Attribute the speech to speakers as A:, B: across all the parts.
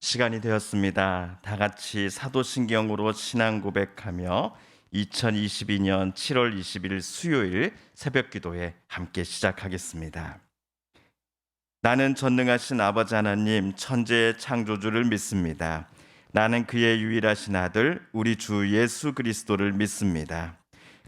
A: 시간이 되었습니다. 다 같이 사도신경으로 신앙 고백하며 2022년 7월 20일 수요일 새벽 기도에 함께 시작하겠습니다. 나는 전능하신 아버지 하나님 천지의 창조주를 믿습니다. 나는 그의 유일하신 아들 우리 주 예수 그리스도를 믿습니다.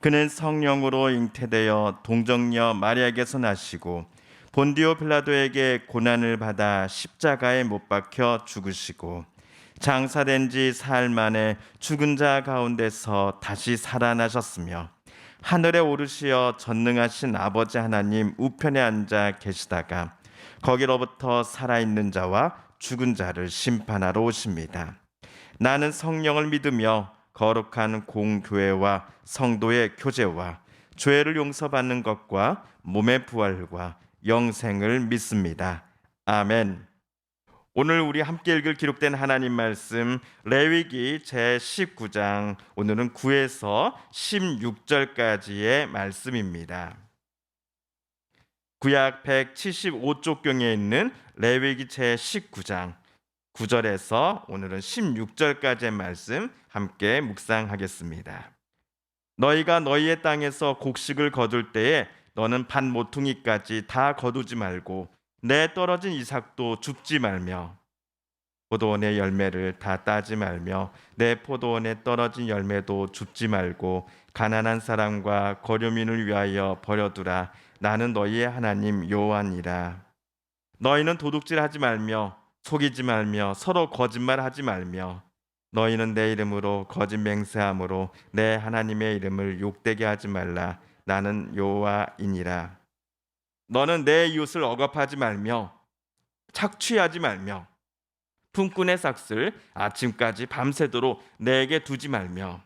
A: 그는 성령으로 잉태되어 동정녀 마리아에게서 나시고 본디오 빌라도에게 고난을 받아 십자가에 못 박혀 죽으시고 장사된 지 사흘 만에 죽은 자 가운데서 다시 살아나셨으며 하늘에 오르시어 전능하신 아버지 하나님 우편에 앉아 계시다가 거기로부터 살아있는 자와 죽은 자를 심판하러 오십니다. 나는 성령을 믿으며 거룩한 공교회와 성도의 교제와 죄를 용서받는 것과 몸의 부활과 영생을 믿습니다. 아멘. 오늘 우리 함께 읽을 기록된 하나님 말씀 레위기 제19장 오늘은 9에서 16절까지의 말씀입니다. 구약 175쪽경에 있는 레위기 제19장 9절에서 오늘은 16절까지의 말씀 함께 묵상하겠습니다. 너희가 너희의 땅에서 곡식을 거둘 때에 너는 반 모퉁이까지 다 거두지 말고 내 떨어진 이삭도 줍지 말며 포도원의 열매를 다 따지 말며 내 포도원에 떨어진 열매도 줍지 말고 가난한 사람과 거류민을 위하여 버려두라. 나는 너희의 하나님 여호와니라. 너희는 도둑질하지 말며 속이지 말며 서로 거짓말하지 말며 너희는 내 이름으로 거짓 맹세함으로 내 하나님의 이름을 욕되게 하지 말라. 나는 여호와이니라. 너는 내 이웃을 억압하지 말며 착취하지 말며 품꾼의 삭슬 아침까지 밤새도록 내게 두지 말며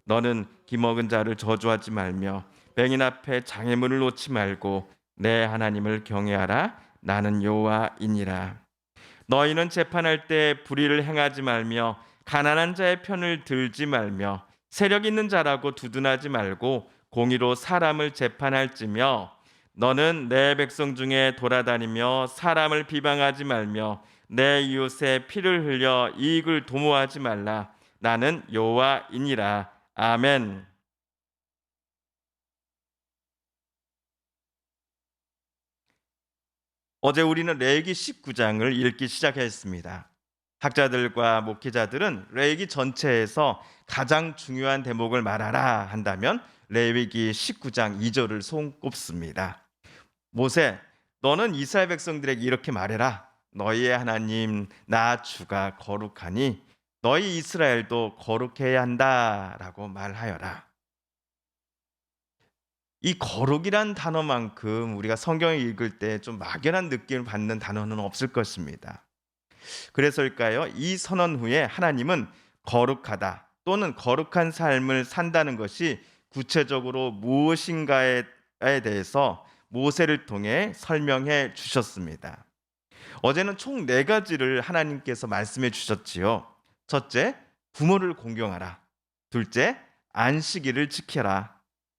A: 너는 기먹은 자를 저주하지 말며 맹인 앞에 장애물을 놓지 말고 내 하나님을 경외하라. 나는 여호와이니라. 너희는 재판할 때 불의를 행하지 말며 가난한 자의 편을 들지 말며 세력 있는 자라고 두둔하지 말고 공의로 사람을 재판할지며 너는 내 백성 중에 돌아다니며 사람을 비방하지 말며 내 이웃의 피를 흘려 이익을 도모하지 말라. 나는 여호와이니라. 아멘. 어제 우리는 레위기 19장을 읽기 시작했습니다. 학자들과 목회자들은 레위기 전체에서 가장 중요한 대목을 말하라 한다면 레위기 19장 2절을 손꼽습니다. 모세, 너는 이스라엘 백성들에게 이렇게 말해라. 너희의 하나님 나 주가 거룩하니 너희 이스라엘도 거룩해야 한다라고 말하여라. 이 거룩이란 단어만큼 우리가 성경을 읽을 때 좀 막연한 느낌을 받는 단어는 없을 것입니다. 그래서일까요? 이 선언 후에 하나님은 거룩하다 또는 거룩한 삶을 산다는 것이 구체적으로 무엇인가에 대해서 모세를 통해 설명해 주셨습니다. 어제는 총 4가지를 하나님께서 말씀해 주셨지요. 첫째, 부모를 공경하라. 둘째, 안식일을 지켜라.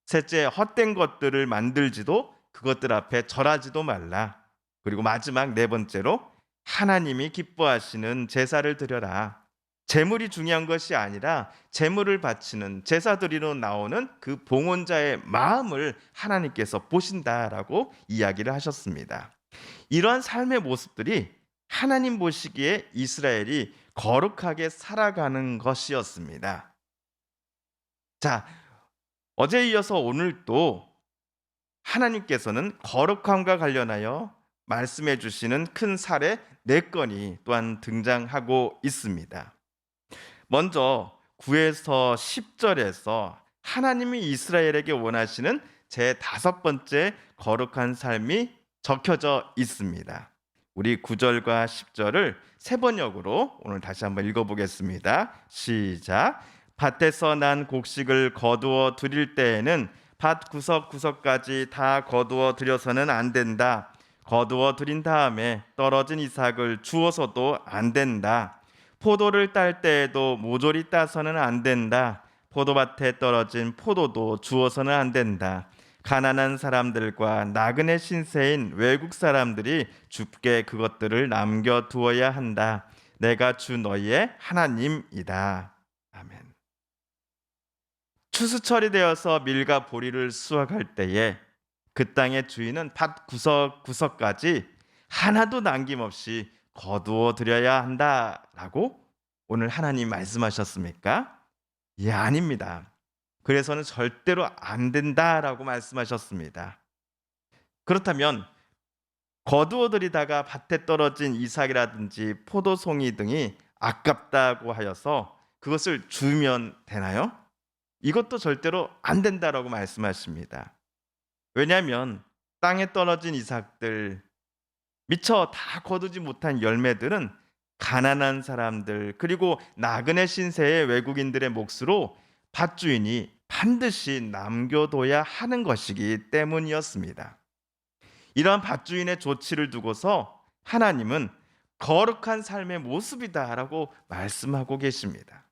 A: 셋째, 헛된 것들을 만들지도 그것들 앞에 절하지도 말라. 그리고 마지막 4번째로 하나님이 기뻐하시는 제사를 드려라. 제물이 중요한 것이 아니라 제물을 바치는 제사드리러 나오는 그 봉헌자의 마음을 하나님께서 보신다라고 이야기를 하셨습니다. 이러한 삶의 모습들이 하나님 보시기에 이스라엘이 거룩하게 살아가는 것이었습니다. 자, 어제 이어서 오늘 또 하나님께서는 거룩함과 관련하여 말씀해 주시는 큰 사례 4건이 또한 등장하고 있습니다. 먼저 9에서 10절에서 하나님이 이스라엘에게 원하시는 제 5번째 거룩한 삶이 적혀져 있습니다. 우리 9절과 10절을 세번역으로 오늘 다시 한번 읽어보겠습니다. 시작. 밭에서 난 곡식을 거두어 드릴 때에는 밭 구석구석까지 다 거두어 들여서는 안 된다. 거두어 들인 다음에 떨어진 이삭을 주어서도 안 된다. 포도를 딸 때에도 모조리 따서는 안 된다. 포도밭에 떨어진 포도도 주어서는 안 된다. 가난한 사람들과 나그네 신세인 외국 사람들이 주께 그것들을 남겨두어야 한다. 내가 주 너희의 하나님이다. 아멘. 추수철이 되어서 밀과 보리를 수확할 때에 그 땅의 주인은 밭 구석구석까지 하나도 남김없이 거두어 드려야 한다라고 오늘 하나님 말씀하셨습니까? 예, 아닙니다. 그래서는 절대로 안 된다라고 말씀하셨습니다. 그렇다면 거두어 들이다가 밭에 떨어진 이삭이라든지 포도송이 등이 아깝다고 하여서 그것을 주면 되나요? 이것도 절대로 안 된다라고 말씀하십니다. 왜냐하면 땅에 떨어진 이삭들, 미처 다 거두지 못한 열매들은 가난한 사람들 그리고 나그네 신세의 외국인들의 몫으로 밭주인이 반드시 남겨둬야 하는 것이기 때문이었습니다. 이러한 밭주인의 조치를 두고서 하나님은 거룩한 삶의 모습이다라고 말씀하고 계십니다.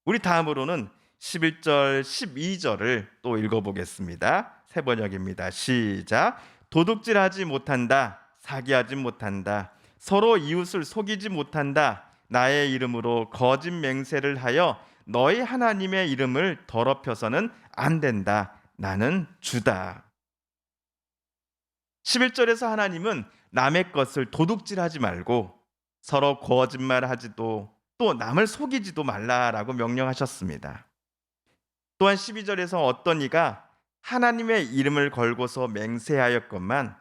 A: 우리 다음으로는 11절, 12절을 또 읽어보겠습니다. 새 번역입니다. 시작. 도둑질하지 못한다. 사기하지 못한다. 서로 이웃을 속이지 못한다. 나의 이름으로 거짓 맹세를 하여 너희 하나님의 이름을 더럽혀서는 안 된다. 나는 주다. 11절에서 하나님은 남의 것을 도둑질하지 말고 서로 거짓말하지도 또 남을 속이지도 말라라고 명령하셨습니다. 또한 12절에서 어떤 이가 하나님의 이름을 걸고서 맹세하였건만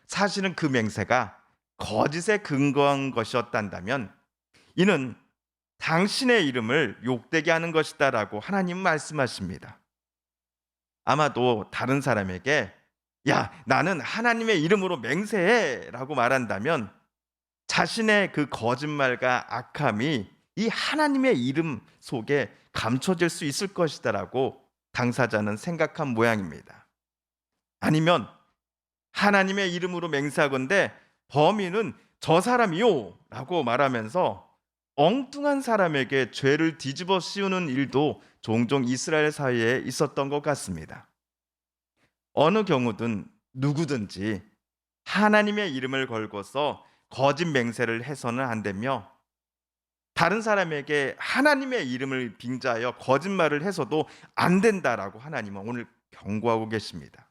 A: 사실은 그 맹세가 거짓에 근거한 것이었단다면 이는 당신의 이름을 욕되게 하는 것이다라고 하나님 말씀하십니다. 아마도 다른 사람에게 야, 나는 하나님의 이름으로 맹세해라고 말한다면 자신의 그 거짓말과 악함이 이 하나님의 이름 속에 감춰질 수 있을 것이다라고 당사자는 생각한 모양입니다. 아니면 하나님의 이름으로 맹세하건대 범인은 저 사람이요 라고 말하면서 엉뚱한 사람에게 죄를 뒤집어 씌우는 일도 종종 이스라엘 사회에 있었던 것 같습니다. 어느 경우든 누구든지 하나님의 이름을 걸고서 거짓 맹세를 해서는 안 되며 다른 사람에게 하나님의 이름을 빙자하여 거짓말을 해서도 안 된다라고 하나님은 오늘 경고하고 계십니다.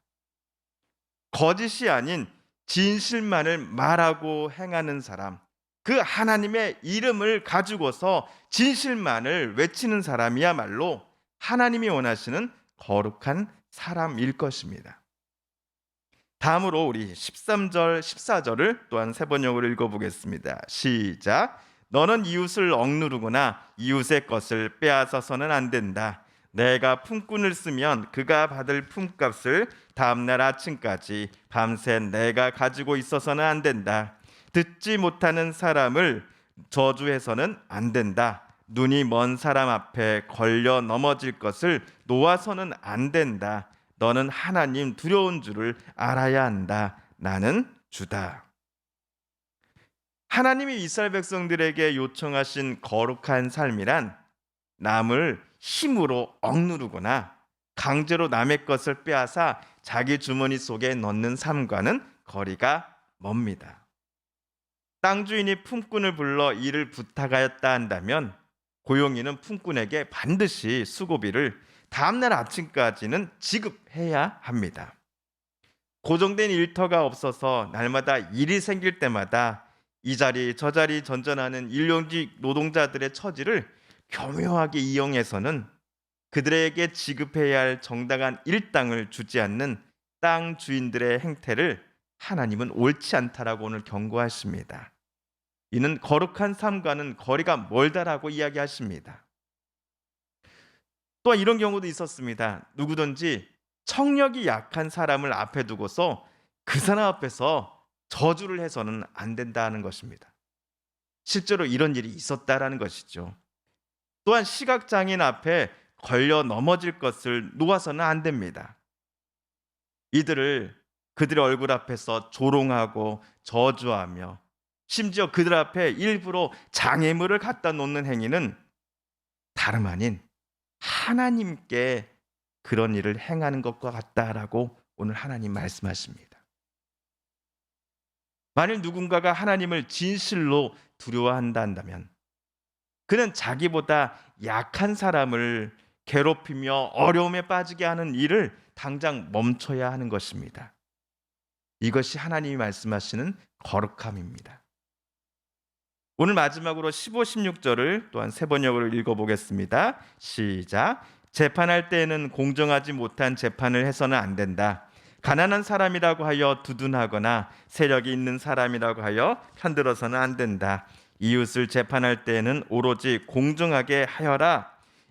A: 거짓이 아닌 진실만을 말하고 행하는 사람, 그 하나님의 이름을 가지고서 진실만을 외치는 사람이야말로 하나님이 원하시는 거룩한 사람일 것입니다. 다음으로 우리 13절, 14절을 또한 세 번역으로 읽어보겠습니다. 시작. 너는 이웃을 억누르거나 이웃의 것을 빼앗아서는 안 된다. 내가 품꾼을 쓰면 그가 받을 품값을 다음날 아침까지 밤새 내가 가지고 있어서는 안 된다. 듣지 못하는 사람을 저주해서는 안 된다. 눈이 먼 사람 앞에 걸려 넘어질 것을 놓아서는 안 된다. 너는 하나님 두려운 줄을 알아야 한다. 나는 주다. 하나님이 이스라엘 백성들에게 요청하신 거룩한 삶이란 남을 힘으로 억누르거나 강제로 남의 것을 빼앗아 자기 주머니 속에 넣는 삶과는 거리가 멉니다. 땅 주인이 품꾼을 불러 일을 부탁하였다 한다면 고용인은 품꾼에게 반드시 수고비를 다음날 아침까지는 지급해야 합니다. 고정된 일터가 없어서 날마다 일이 생길 때마다 이 자리 저 자리 전전하는 일용직 노동자들의 처지를 교묘하게 이용해서는 그들에게 지급해야 할 정당한 일당을 주지 않는 땅 주인들의 행태를 하나님은 옳지 않다라고 오늘 경고하십니다. 이는 거룩한 삶과는 거리가 멀다라고 이야기하십니다. 또한 이런 경우도 있었습니다. 누구든지 청력이 약한 사람을 앞에 두고서 그 사람 앞에서 저주를 해서는 안 된다는 것입니다. 실제로 이런 일이 있었다라는 것이죠. 또한 시각장애인 앞에 걸려 넘어질 것을 놓아서는 안 됩니다. 이들을 그들의 얼굴 앞에서 조롱하고 저주하며 심지어 그들 앞에 일부러 장애물을 갖다 놓는 행위는 다름 아닌 하나님께 그런 일을 행하는 것과 같다라고 오늘 하나님 말씀하십니다. 만일 누군가가 하나님을 진실로 두려워한다면 그는 자기보다 약한 사람을 괴롭히며 어려움에 빠지게 하는 일을 당장 멈춰야 하는 것입니다. 이것이 하나님이 말씀하시는 거룩함입니다. 오늘 마지막으로 15, 16절을 또한 세 번역으로 읽어보겠습니다. 시작. 재판할 때에는 공정하지 못한 재판을 해서는 안 된다. 가난한 사람이라고 하여 두둔하거나 세력이 있는 사람이라고 하여 편들어서는 안 된다. 이웃을 재판할 때에는 오로지 공정하게 하여라.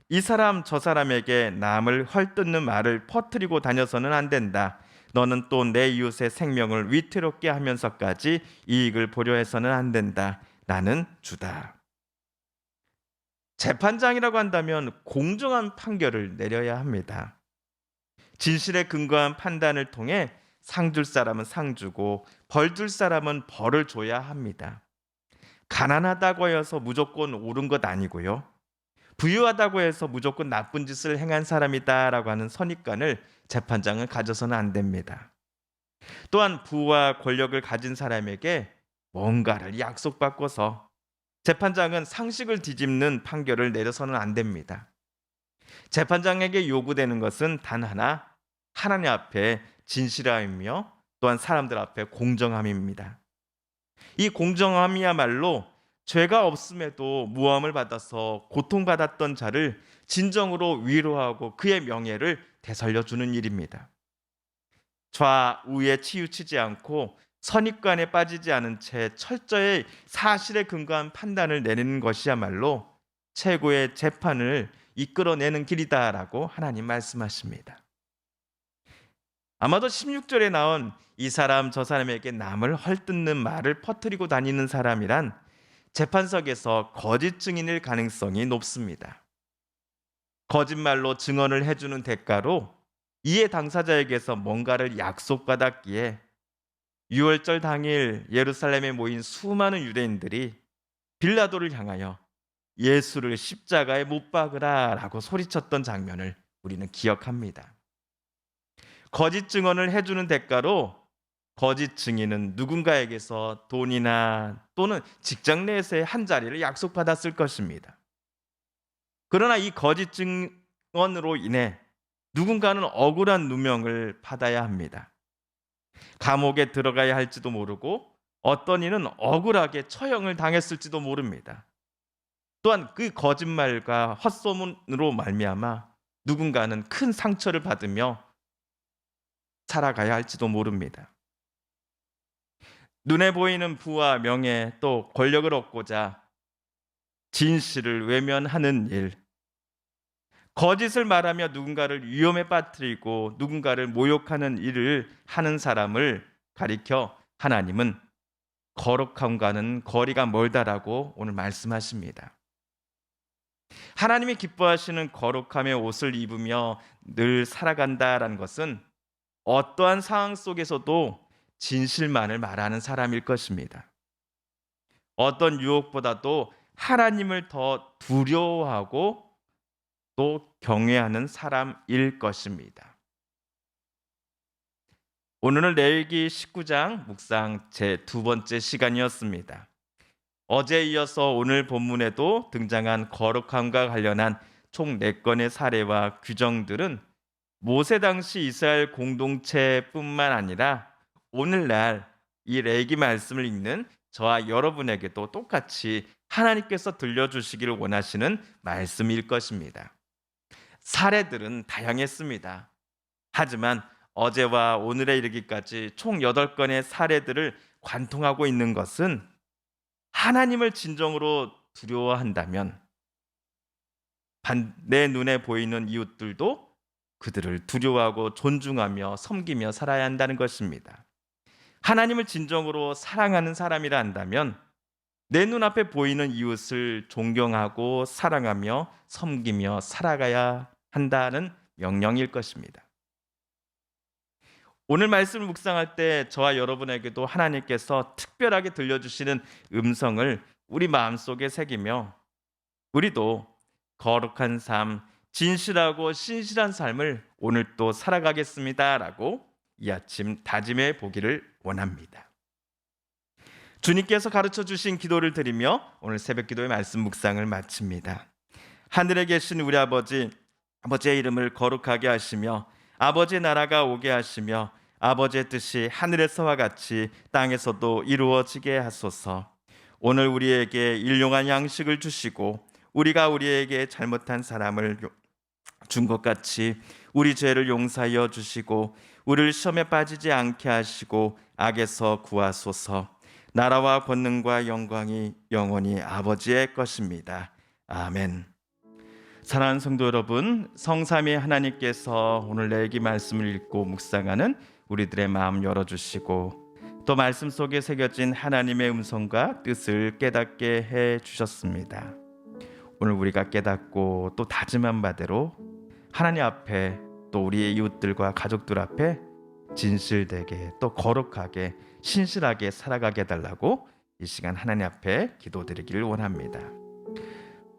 A: 이 사람 저 사람에게 남을 헐뜯는 말을 퍼뜨리고 다녀서는 안 된다. 너는 또 내 이웃의 생명을 위태롭게 하면서까지 이익을 보려 해서는 안 된다. 나는 주다. 재판장이라고 한다면 공정한 판결을 내려야 합니다. 진실에 근거한 판단을 통해 상 줄 사람은 상 주고 벌 줄 사람은 벌을 줘야 합니다. 가난하다고 해서 무조건 옳은 것 아니고요. 부유하다고 해서 무조건 나쁜 짓을 행한 사람이다라고 하는 선입관을 재판장은 가져서는 안 됩니다. 또한 부와 권력을 가진 사람에게 뭔가를 약속받고서 재판장은 상식을 뒤집는 판결을 내려서는 안 됩니다. 재판장에게 요구되는 것은 단 하나, 하나님 앞에 진실함이며 또한 사람들 앞에 공정함입니다. 이 공정함이야말로 죄가 없음에도 모함을 받아서 고통받았던 자를 진정으로 위로하고 그의 명예를 되살려주는 일입니다. 좌우에 치우치지 않고 선입관에 빠지지 않은 채 철저히 사실에 근거한 판단을 내리는 것이야말로 최고의 재판을 이끌어내는 길이다라고 하나님 말씀하십니다. 아마도 16절에 나온 이 사람 저 사람에게 남을 헐뜯는 말을 퍼뜨리고 다니는 사람이란 재판석에서 거짓 증인일 가능성이 높습니다. 거짓말로 증언을 해주는 대가로 이해 당사자에게서 뭔가를 약속받았기에 6월절 당일 예루살렘에 모인 수많은 유대인들이 빌라도를 향하여 예수를 십자가에 못 박으라 라고 소리쳤던 장면을 우리는 기억합니다. 거짓 증언을 해주는 대가로 거짓 증인은 누군가에게서 돈이나 또는 직장 내에서의 한 자리를 약속받았을 것입니다. 그러나 이 거짓 증언으로 인해 누군가는 억울한 누명을 받아야 합니다. 감옥에 들어가야 할지도 모르고 어떤 이는 억울하게 처형을 당했을지도 모릅니다. 또한 그 거짓말과 헛소문으로 말미암아 누군가는 큰 상처를 받으며 살아가야 할지도 모릅니다. 눈에 보이는 부와 명예 또 권력을 얻고자 진실을 외면하는 일, 거짓을 말하며 누군가를 위험에 빠뜨리고 누군가를 모욕하는 일을 하는 사람을 가리켜 하나님은 거룩함과는 거리가 멀다라고 오늘 말씀하십니다. 하나님이 기뻐하시는 거룩함의 옷을 입으며 늘 살아간다라는 것은 어떠한 상황 속에서도 진실만을 말하는 사람일 것입니다. 어떤 유혹보다도 하나님을 더 두려워하고 또 경외하는 사람일 것입니다. 오늘은 레위기 19장 묵상 제 두 번째 시간이었습니다. 어제에 이어서 오늘 본문에도 등장한 거룩함과 관련한 총 4건의 사례와 규정들은 모세 당시 이스라엘 공동체뿐만 아니라 오늘날 이 레위기 말씀을 읽는 저와 여러분에게도 똑같이 하나님께서 들려주시기를 원하시는 말씀일 것입니다. 사례들은 다양했습니다. 하지만 어제와 오늘에 이르기까지 총 8건의 사례들을 관통하고 있는 것은 하나님을 진정으로 두려워한다면 내 눈에 보이는 이웃들도 그들을 두려워하고 존중하며 섬기며 살아야 한다는 것입니다. 하나님을 진정으로 사랑하는 사람이라 한다면 내 눈앞에 보이는 이웃을 존경하고 사랑하며 섬기며 살아가야 한다는 명령일 것입니다. 오늘 말씀을 묵상할 때 저와 여러분에게도 하나님께서 특별하게 들려주시는 음성을 우리 마음속에 새기며 우리도 거룩한 삶, 진실하고 신실한 삶을 오늘 또 살아가겠습니다라고 이 아침 다짐해 보기를 원합니다. 주님께서 가르쳐 주신 기도를 드리며 오늘 새벽 기도의 말씀 묵상을 마칩니다. 하늘에 계신 우리 아버지, 아버지의 이름을 거룩하게 하시며 아버지의 나라가 오게 하시며 아버지의 뜻이 하늘에서와 같이 땅에서도 이루어지게 하소서. 오늘 우리에게 일용할 양식을 주시고 우리가 우리에게 잘못한 사람을 준 것 같이 우리 죄를 용서하여 주시고 우리를 시험에 빠지지 않게 하시고 악에서 구하소서. 나라와 권능과 영광이 영원히 아버지의 것입니다. 아멘. 사랑하는 성도 여러분, 성삼위 하나님께서 오늘 내기 말씀을 읽고 묵상하는 우리들의 마음 열어주시고 또 말씀 속에 새겨진 하나님의 음성과 뜻을 깨닫게 해 주셨습니다. 오늘 우리가 깨닫고 또 다짐한 바대로 하나님 앞에 또 우리의 이웃들과 가족들 앞에 진실되게 또 거룩하게 신실하게 살아가게 해달라고 이 시간 하나님 앞에 기도드리기를 원합니다.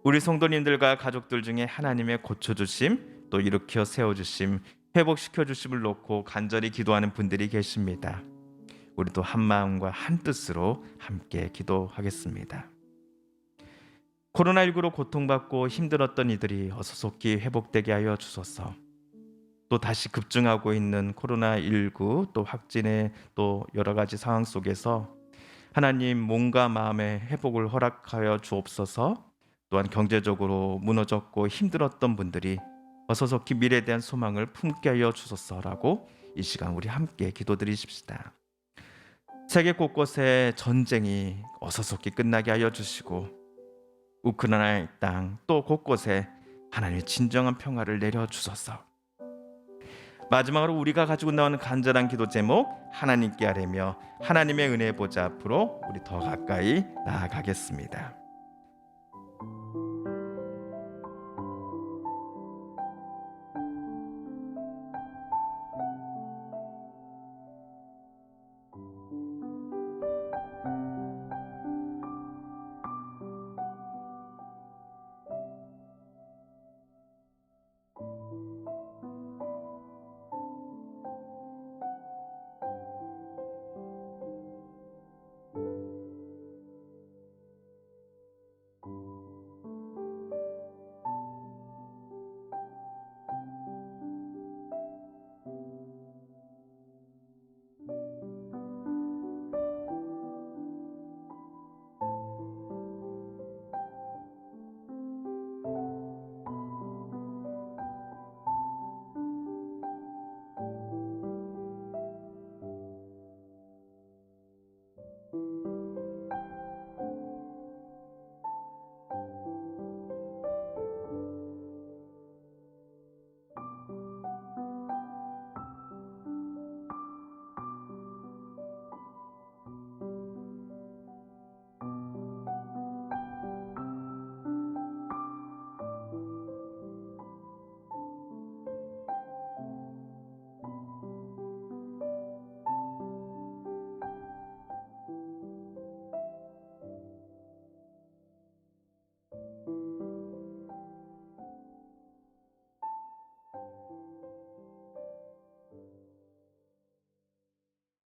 A: 우리 성도님들과 가족들 중에 하나님의 고쳐주심 또 일으켜 세워주심 회복시켜주심을 놓고 간절히 기도하는 분들이 계십니다. 우리도 한 마음과 한 뜻으로 함께 기도하겠습니다. 코로나19로 고통받고 힘들었던 이들이 어서 속히 회복되게 하여 주소서. 또 다시 급증하고 있는 코로나19 또 확진의 또 여러 가지 상황 속에서 하나님 몸과 마음의 회복을 허락하여 주옵소서. 또한 경제적으로 무너졌고 힘들었던 분들이 어서 속히 미래에 대한 소망을 품게 하여 주소서라고 이 시간 우리 함께 기도드리십시다. 세계 곳곳에 전쟁이 어서 속히 끝나게 하여 주시고 우크라이나의 땅 또 곳곳에 하나님의 진정한 평화를 내려 주소서. 마지막으로 우리가 가지고 나오는 간절한 기도 제목 하나님께 아뢰며 하나님의 은혜 보좌 앞으로 우리 더 가까이 나아가겠습니다.